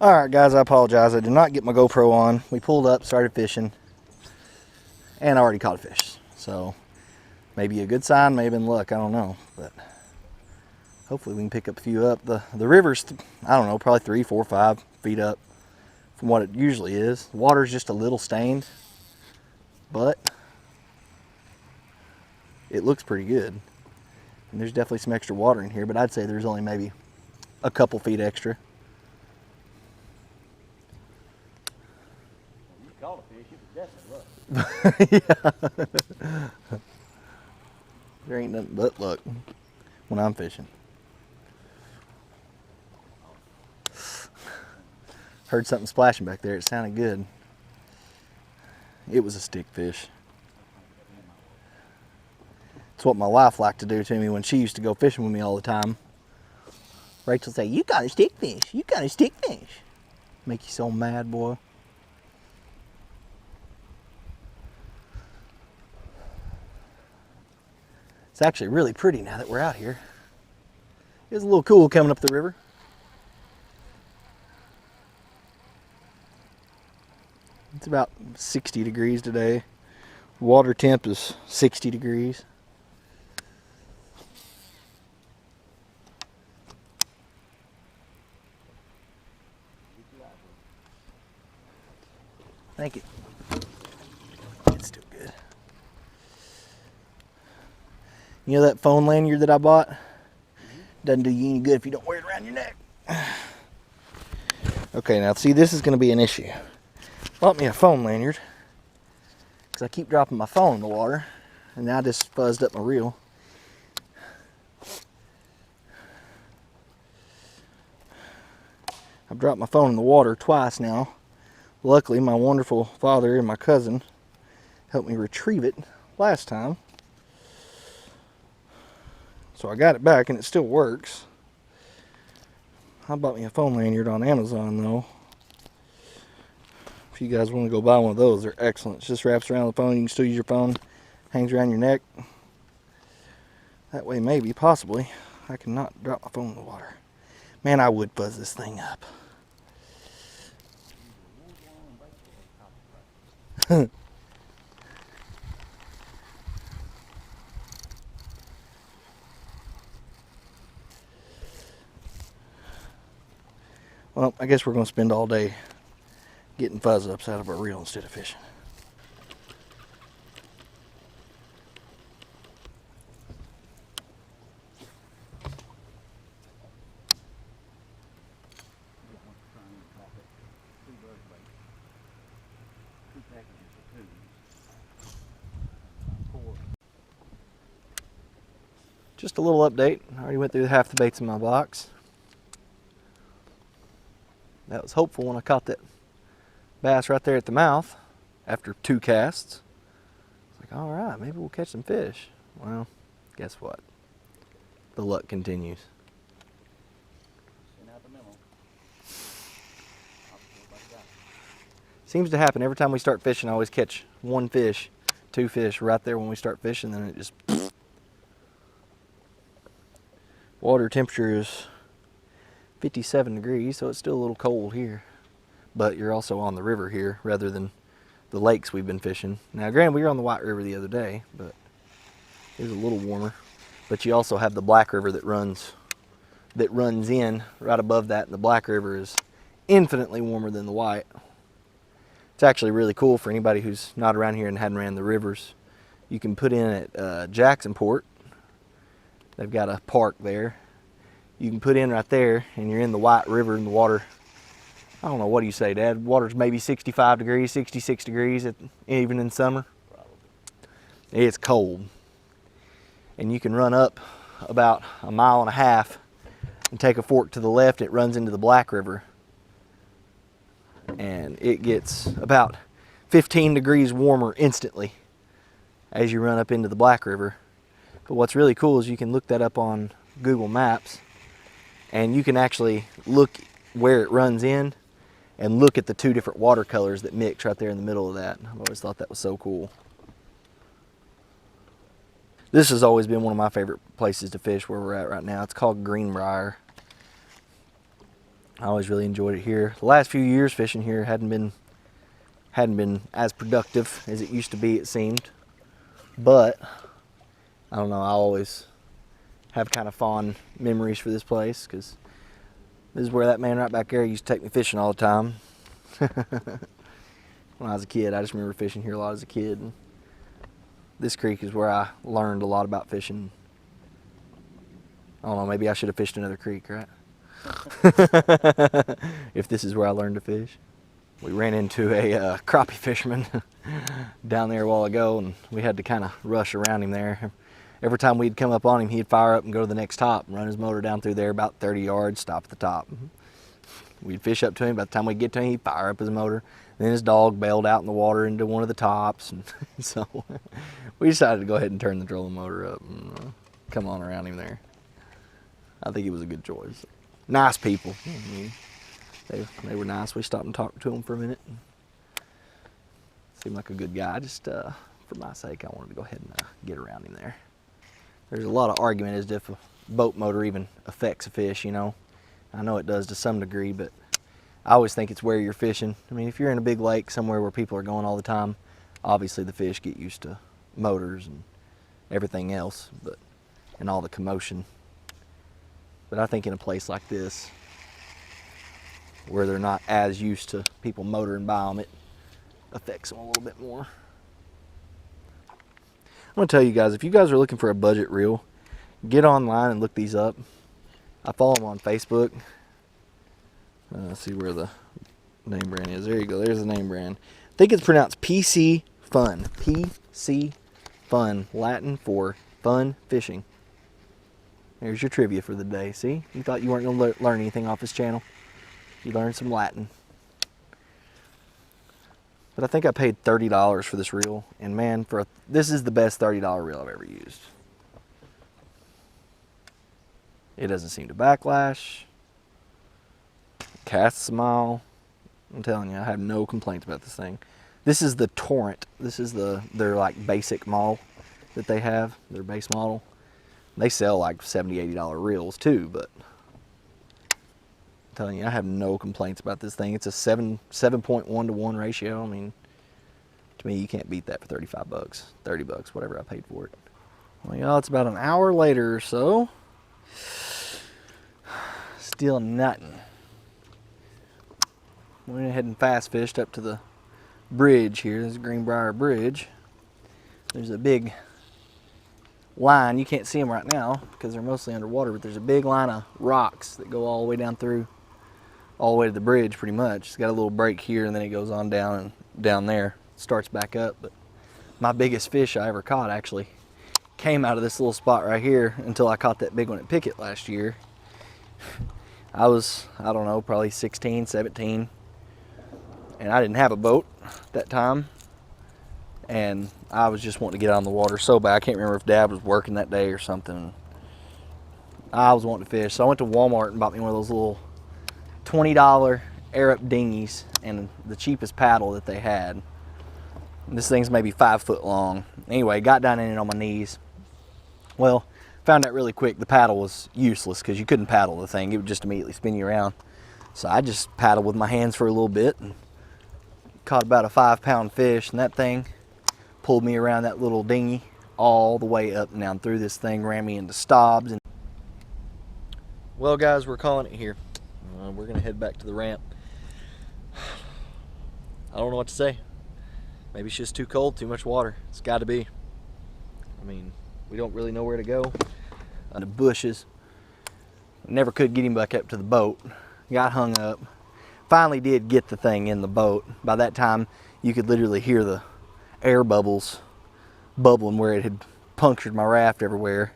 Alright guys, I apologize. I did not get my GoPro on. We pulled up, started fishing, and I already caught a fish. So maybe a good sign, maybe in luck, I don't know. But hopefully we can pick up a few up. The river's, I don't know, probably 3, 4, 5 feet up from what it usually is. The water's just a little stained, but it looks pretty good. And there's definitely some extra water in here, but I'd say there's only maybe a couple feet extra. You caught a fish, it was definitely luck. Yeah. There ain't nothing but luck when I'm fishing. Heard something splashing back there. It sounded good. It was a stick fish. It's what my wife liked to do to me when she used to go fishing with me all the time. Rachel say, "You got a stick fish. You got a stick fish." Make you so mad, boy. It's actually really pretty now that we're out here. It's a little cool coming up the river. It's about 60 degrees today. Water temp is 60 degrees. Thank you. It's still good. You know that phone lanyard that I bought? Doesn't do you any good if you don't wear it around your neck. Okay, now see, this is going to be an issue. Bought me a phone lanyard because I keep dropping my phone in the water, and now I just fuzzed up my reel. I've dropped my phone in the water twice now. Luckily, my wonderful father and my cousin helped me retrieve it last time. So I got it back and it still works. I bought me a phone lanyard on Amazon though. If you guys want to go buy one of those, they're excellent. It just wraps around the phone. You can still use your phone. Hangs around your neck. That way, maybe, possibly, I can not drop my phone in the water. Man, I would fuzz this thing up. Well, I guess we're going to spend all day getting fuzz ups out of our reel instead of fishing. Just a little update. I already went through half the baits in my box. That was hopeful when I caught that bass right there at the mouth after 2 casts. It's like, all right, maybe we'll catch some fish. Well, guess what? The luck continues. Seems to happen every time we start fishing. I always catch 1 fish, 2 fish right there when we start fishing, then it just water temperature is 57 degrees, so it's still a little cold here. But you're also on the river here rather than the lakes we've been fishing. Now, granted, we were on the White River the other day, but it was a little warmer. But you also have the Black River that runs in right above that, and the Black River is infinitely warmer than the White. It's actually really cool for anybody who's not around here and hadn't ran the rivers. You can put in at Jacksonport. They've got a park there. You can put in right there and you're in the White River and the water, I don't know, what do you say, Dad? Water's maybe 65 degrees, 66 degrees even in summer. Probably. It's cold. And you can run up about 1.5 miles and take a fork to the left. It runs into the Black River. And it gets about 15 degrees warmer instantly as you run up into the Black River. But what's really cool is you can look that up on Google Maps and you can actually look where it runs in and look at the 2 different watercolors that mix right there in the middle of that. I've always thought that was so cool. This has always been one of my favorite places to fish where we're at right now. It's called Greenbrier. I always really enjoyed it here. The last few years fishing here hadn't been as productive as it used to be, it seemed. But I don't know, I always have kind of fond memories for this place because this is where that man right back there used to take me fishing all the time. When I was a kid, I just remember fishing here a lot as a kid. And this creek is where I learned a lot about fishing. I don't know, maybe I should have fished another creek, right? If this is where I learned to fish. We ran into a crappie fisherman down there a while ago, and we had to kind of rush around him there. Every time we'd come up on him, he'd fire up and go to the next top and run his motor down through there about 30 yards, stop at the top. We'd fish up to him. By the time we'd get to him, he'd fire up his motor. Then his dog bailed out in the water into one of the tops. And so we decided to go ahead and turn the trolling motor up and come on around him there. I think it was a good choice. Nice people. I mean, they were nice. We stopped and talked to him for a minute. Seemed like a good guy. Just for my sake, I wanted to go ahead and get around him there. There's a lot of argument as to if a boat motor even affects a fish, you know. I know it does to some degree, but I always think it's where you're fishing. I mean, if you're in a big lake somewhere where people are going all the time, obviously the fish get used to motors and everything else, and all the commotion. But I think in a place like this, where they're not as used to people motoring by them, it affects them a little bit more. I'm gonna tell you guys, if you guys are looking for a budget reel, get online and look these up. I follow them on Facebook. Let's see where the name brand is. There you go, there's the name brand. I think it's pronounced PC Fun. PC Fun, Latin for fun fishing. There's your trivia for the day. See, you thought you weren't gonna learn anything off this channel. You learned some Latin. But I think I paid $30 for this reel, and man, this is the best $30 reel I've ever used. It doesn't seem to backlash. Casts a mile. I'm telling you, I have no complaints about this thing. This is the Torrent. This is their like basic model that they have, their base model. They sell like $70, $80 reels too, but I'm telling you, I have no complaints about this thing. It's a 7.1 to 1 ratio. I mean, to me, you can't beat that for 35 bucks, 30 bucks, whatever I paid for it. Well, y'all, it's about an hour later or so. Still nothing. We went ahead and fast fished up to the bridge here. This is Greenbrier Bridge. There's a big line. You can't see them right now because they're mostly underwater, but there's a big line of rocks that go all the way down through, all the way to the bridge pretty much. It's got a little break here and then it goes on down and down there. Starts back up. But my biggest fish I ever caught actually came out of this little spot right here until I caught that big one at Pickett last year. I was, I don't know, probably 16, 17, and I didn't have a boat that time, and I was just wanting to get out on the water so bad. I can't remember if Dad was working that day or something. I was wanting to fish, so I went to Walmart and bought me one of those little $20 Arup dinghies and the cheapest paddle that they had. This thing's maybe 5 foot long. Anyway, got down in it on my knees. Well, found out really quick the paddle was useless because you couldn't paddle the thing. It would just immediately spin you around. So I just paddled with my hands for a little bit and caught about a 5-pound fish, and that thing pulled me around that little dinghy all the way up and down through this thing, ran me into stobs. And well, guys, we're calling it here. We're gonna head back to the ramp. I don't know what to say. Maybe it's just too cold, too much water. It's got to be. I mean, we don't really know where to go. The bushes. Never could get him back up to the boat. Got hung up. Finally did get the thing in the boat. By that time, you could literally hear the air bubbles bubbling where it had punctured my raft everywhere.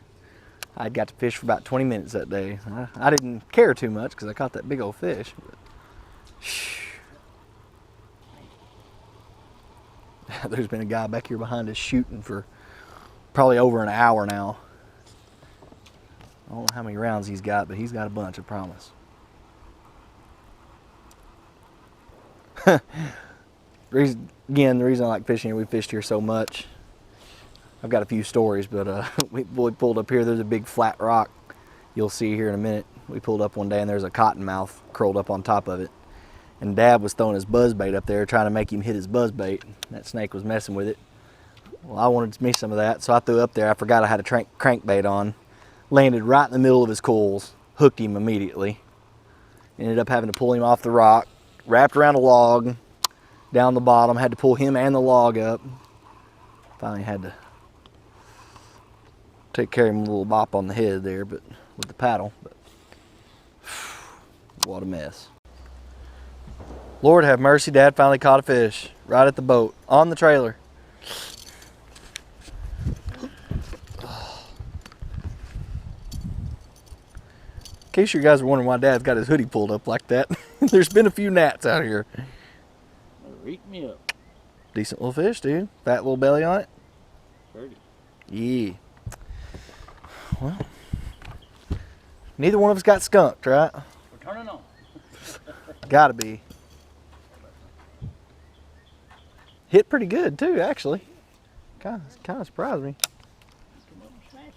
I got to fish for about 20 minutes that day. I didn't care too much because I caught that big old fish. But, there's been a guy back here behind us shooting for probably over an hour now. I don't know how many rounds he's got, but he's got a bunch, I promise. Again, the reason I like fishing here, we fished here so much. I've got a few stories, but we pulled up here. There's a big flat rock you'll see here in a minute. We pulled up one day and there's a cottonmouth curled up on top of it. And Dad was throwing his buzzbait up there, trying to make him hit his buzzbait. That snake was messing with it. Well, I wanted me some of that, so I threw up there. I forgot I had a crankbait on. Landed right in the middle of his coils, hooked him immediately. Ended up having to pull him off the rock, wrapped around a log, down the bottom, had to pull him and the log up. Finally had to take care of him, a little bop on the head there, but with the paddle. But what a mess. Lord have mercy, Dad finally caught a fish right at the boat, on the trailer. In case you guys are wondering why Dad's got his hoodie pulled up like that, there's been a few gnats out here. Eat me up. Decent little fish, dude. Fat little belly on it. Pretty. Yeah. Well, neither one of us got skunked, right? We're turning on. Gotta be. Hit pretty good too, actually. Kind of surprised me. Come up and smash it.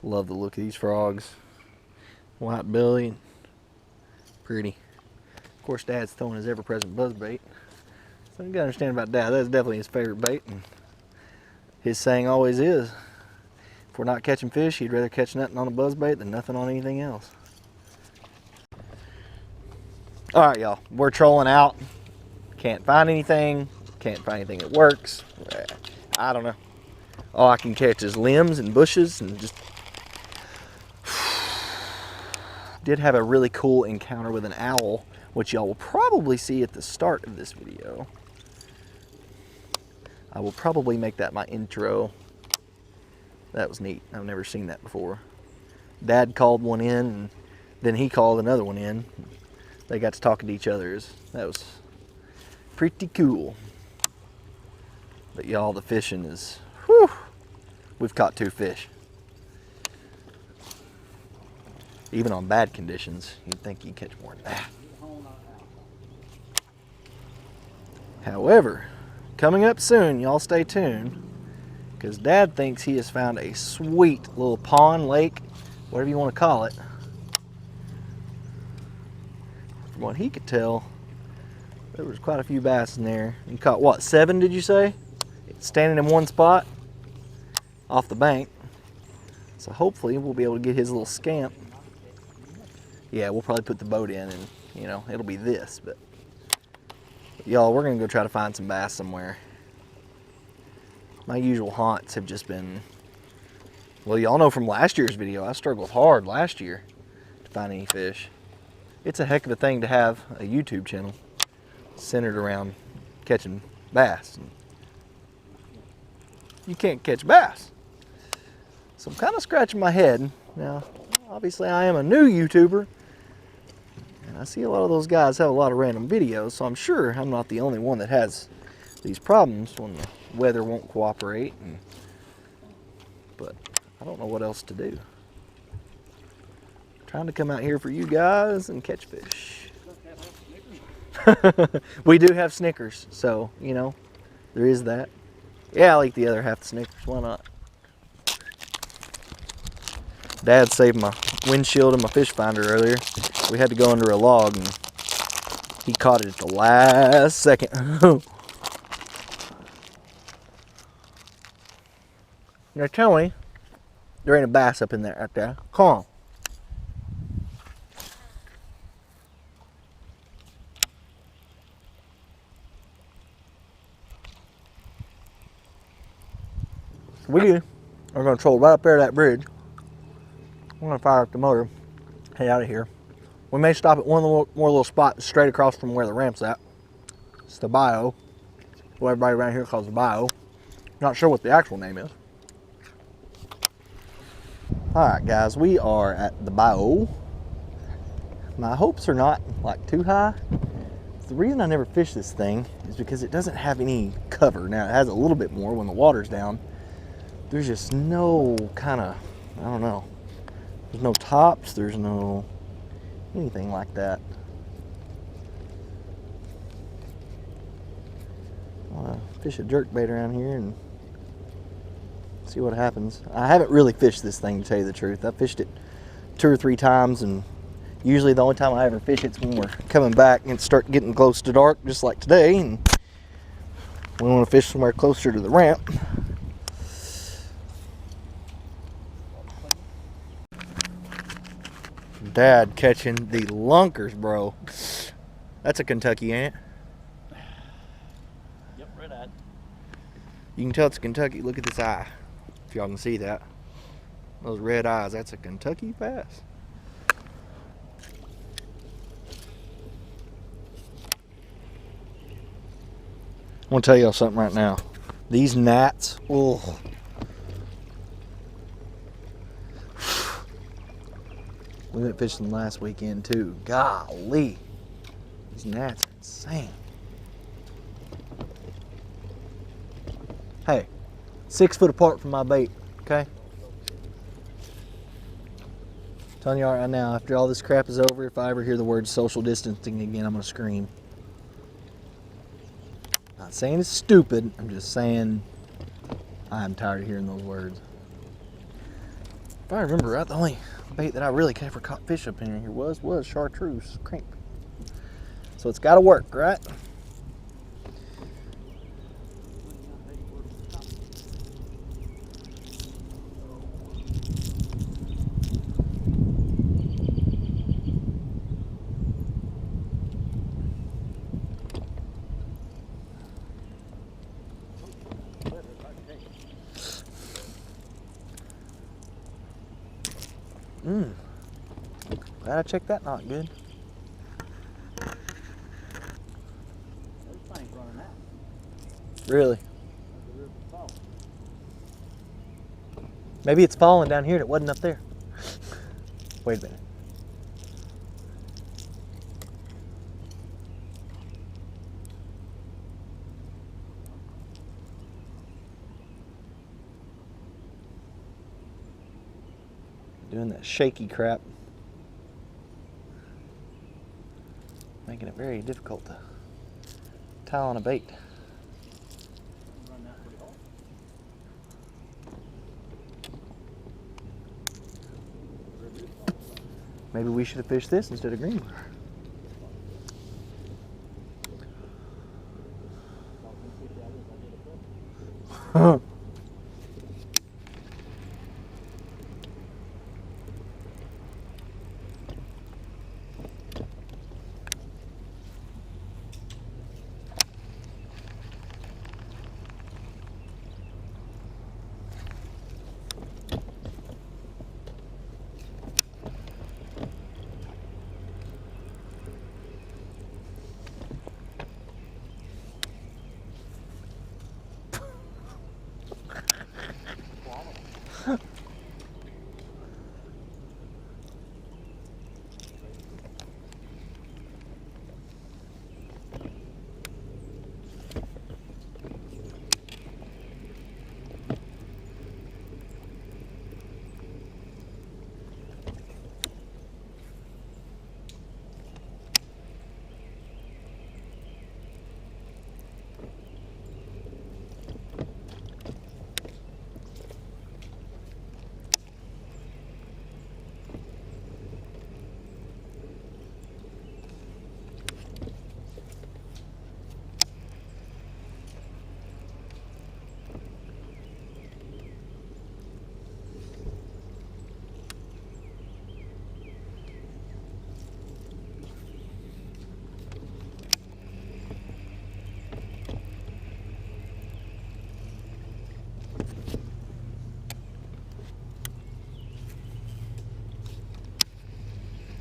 Love the look of these frogs. White belly, pretty. Of course, Dad's throwing his ever-present buzzbait. So you gotta understand about Dad, that's definitely his favorite bait. And his saying always is, if we're not catching fish, he'd rather catch nothing on a buzzbait than nothing on anything else. All right, y'all, we're trolling out. Can't find anything. Can't find anything that works. I don't know. All I can catch is limbs and bushes and just... Did have a really cool encounter with an owl, which y'all will probably see at the start of this video. I will probably make that my intro. That was neat. I've never seen that before. Dad called one in, and then he called another one in. They got to talking to each other. That was pretty cool. But y'all, the fishing is, whew, we've caught 2 fish. Even on bad conditions, you'd think you'd catch more than that. However, coming up soon, y'all stay tuned, because Dad thinks he has found a sweet little pond, lake, whatever you want to call it. From what he could tell, there was quite a few bass in there. You caught what, 7 did you say? Standing in one spot off the bank. So hopefully we'll be able to get his little scamp. Yeah, we'll probably put the boat in and, you know, it'll be this, but y'all, we're gonna go try to find some bass somewhere. My usual haunts have just been, well, y'all know from last year's video, I struggled hard last year to find any fish. It's a heck of a thing to have a YouTube channel centered around catching bass. You can't catch bass. So I'm kind of scratching my head. Now, obviously I am a new YouTuber, and I see a lot of those guys have a lot of random videos, so I'm sure I'm not the only one that has these problems when the weather won't cooperate. But I don't know what else to do. Trying to come out here for you guys and catch fish. We do have Snickers, so, you know, there is that. Yeah, I'll eat the other half of Snickers, why not? Dad saved my windshield and my fish finder earlier. We had to go under a log and he caught it at the last second. Now tell me, there ain't a bass up in there right there. Come on. We do. We're gonna troll right up there to that bridge. We're gonna fire up the motor, head out of here. We may stop at one of the more little spots straight across from where the ramp's at. It's the Bayou. What everybody around here calls the Bayou. Not sure what the actual name is. Alright guys, we are at the Bayou. My hopes are not like too high. The reason I never fish this thing is because it doesn't have any cover. Now it has a little bit more when the water's down. There's just no kind of, I don't know. There's no tops, there's no anything like that. fish a jerk bait around here and see what happens. I haven't really fished this thing, to tell you the truth. I fished it 2 or 3 times, and usually the only time I ever fish it's when we're coming back and start getting close to dark, just like today, and we want to fish somewhere closer to the ramp. Dad catching the lunkers, bro. That's a Kentucky, ain't it? Yep, red-eyed. You can tell it's a Kentucky. Look at this eye. If y'all can see that. Those red eyes, that's a Kentucky bass. I want to tell y'all something right now. These gnats, oh. We went fishing last weekend too. Golly. These gnats are insane. Hey, 6 foot apart from my bait, okay? Telling y'all right now, after all this crap is over, if I ever hear the word social distancing again, I'm gonna scream. Not saying it's stupid, I'm just saying I'm tired of hearing those words. If I remember right, the only bait that I really ever caught fish up in here was chartreuse crank. So it's gotta work, right? Glad I checked that knot good. Those things running out. Really? The river's falling. Maybe it's falling down here and it wasn't up there. Wait a minute. Doing that shaky crap. Making it very difficult to tie on a bait. Running out pretty hard. The river is falling. Maybe we should have fished this instead of green.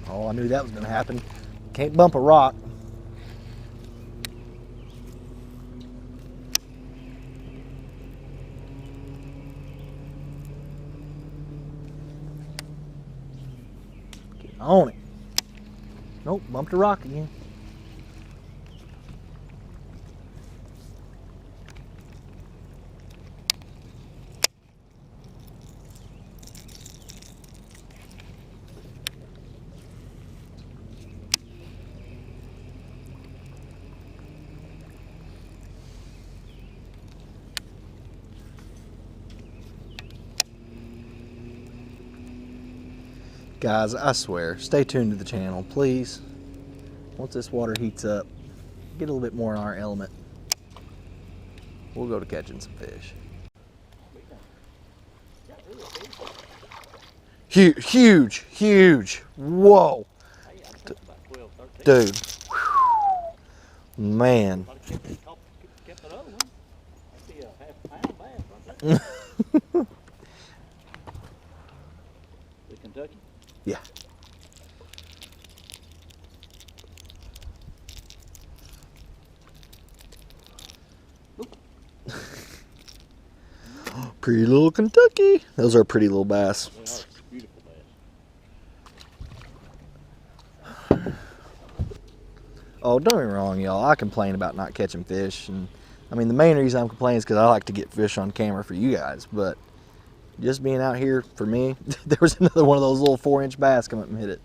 Oh, I knew that was going to happen. Can't bump a rock. Get on it. Nope, bumped a rock again. Guys, I swear, stay tuned to the channel, please. Once this water heats up, get a little bit more in our element, we'll go to catching some fish. Huge, huge, huge. Whoa. Dude. Man. The Kentucky? Yeah. Pretty little Kentucky. Those are pretty little bass. They are beautiful bass. Oh, don't get me wrong, y'all. I complain about not catching fish, and I mean the main reason I'm complaining is because I like to get fish on camera for you guys. But just being out here for me, there was another one of those little 4-inch bass come up and hit it.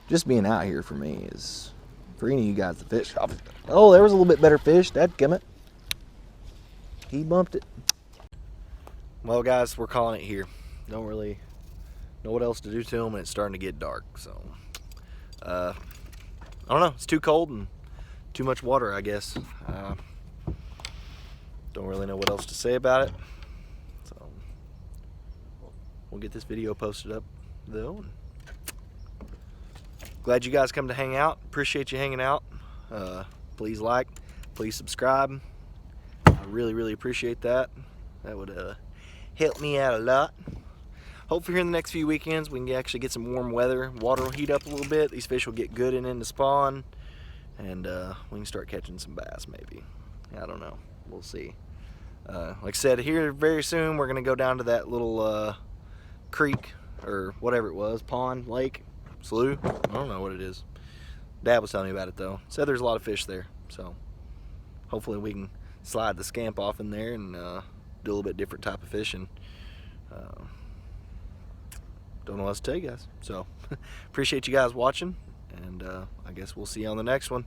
Just being out here for me is for any of you guys to fish. Oh, there was a little bit better fish. Dadgummit. He bumped it. Well, guys, we're calling it here. Don't really know what else to do to them, and it's starting to get dark. So, I don't know. It's too cold and too much water, I guess. Don't really know what else to say about it. So, we'll get this video posted up, though. Glad you guys come to hang out. Appreciate you hanging out. Please like, please subscribe. I really, really appreciate that. That would help me out a lot. Hopefully here in the next few weekends we can actually get some warm weather. Water will heat up a little bit. These fish will get good and into spawn. And we can start catching some bass maybe. I don't know. We'll see. Like I said, here very soon we're going to go down to that little creek or whatever it was. Pond, lake, slough. I don't know what it is. Dad was telling me about it though. Said there's a lot of fish there. So hopefully we can slide the scamp off in there and do a little bit different type of fishing. Don't know what else to tell you guys. So appreciate you guys watching, and I guess we'll see you on the next one.